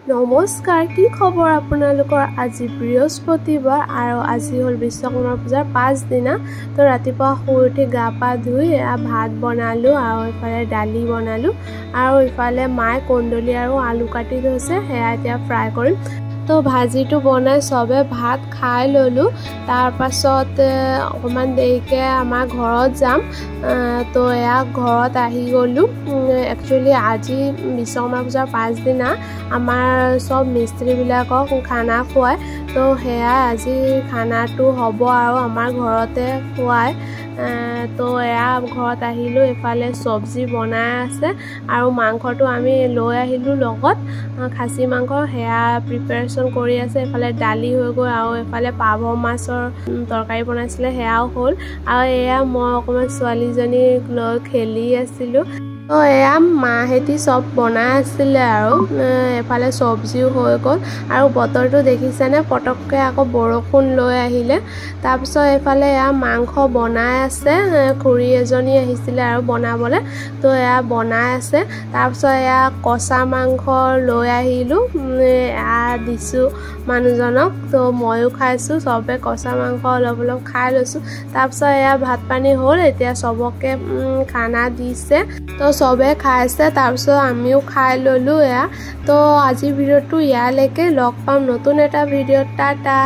নমস্কাৰ, কি খবৰ আপোনালোকৰ? আজি বৃহস্পতিবাৰ আৰু আজি হ'ল বিশ্বকৰ্মা পূজাৰ 5 দিনা। তো ৰাতিপুৱা শুই উঠি গা পা ধুই ভাত বনালোঁ আৰু ইফালে দালি বনালোঁ আৰু ইফালে মায়ে কন্দলি আৰু আলু কাটি থৈছে, সেয়া এতিয়া ফ্ৰাই কৰিম। তো ভাজিটো বনাই চবে ভাত খাই ললোঁ। তাৰ পাছত অকণমান দেৰিকৈ আমাৰ ঘৰত যাম। তো এয়া ঘৰত আহি গ'লোঁ। একচুৱেলি আজি বিশ্বকৰ্মা পূজাৰ 5 দিনা আমাৰ চব মিস্ত্ৰীবিলাকক খানা খুৱায়। তো সেয়া আজি খানাটো হ'ব আৰু আমাৰ ঘৰতে খুৱায়। তো এয়া ঘৰত আহিলোঁ, এফালে চব্জি বনাই আছে আৰু মাংসটো আমি লৈ আহিলোঁ লগত, খাচী মাংস, সেয়া প্ৰিপেৰেশ্যন কৰি আছে। এফালে দালি হৈ গ'ল আৰু এফালে পাভ মাছৰ তৰকাৰী বনাইছিলে, সেয়াও হ'ল। আৰু এয়া মই অকণমান ছোৱালীজনীক লৈ খেলি আছিলোঁ। তো এয়া মাহেঁতি চব বনাই আছিলে আৰু এফালে চব্জিও হৈ গ'ল আৰু বতৰটো দেখিছেনে, পটককৈ আকৌ বৰষুণ লৈ আহিলে। তাৰপিছত এইফালে এয়া মাংস বনাই আছে, খুৰী এজনী আহিছিলে আৰু বনাবলৈ, তো এয়া বনাই আছে। তাৰপিছত এয়া কচা মাংস লৈ আহিলোঁ, এয়া দিছোঁ মানুহজনক। তো ময়ো খাইছোঁ, চবে কচা মাংস অলপ অলপ খাই লৈছোঁ। তাৰপিছত এয়া ভাত পানী হ'ল, এতিয়া চবকে খানা দিছে, তো চবে খাইছে। তাৰপিছত আমিও খাই ল'লোঁ এয়া। তো আজিৰ ভিডিঅ'টো ইয়ালৈকে, লগ পাম নতুন এটা ভিডিঅ'ত। টাটা।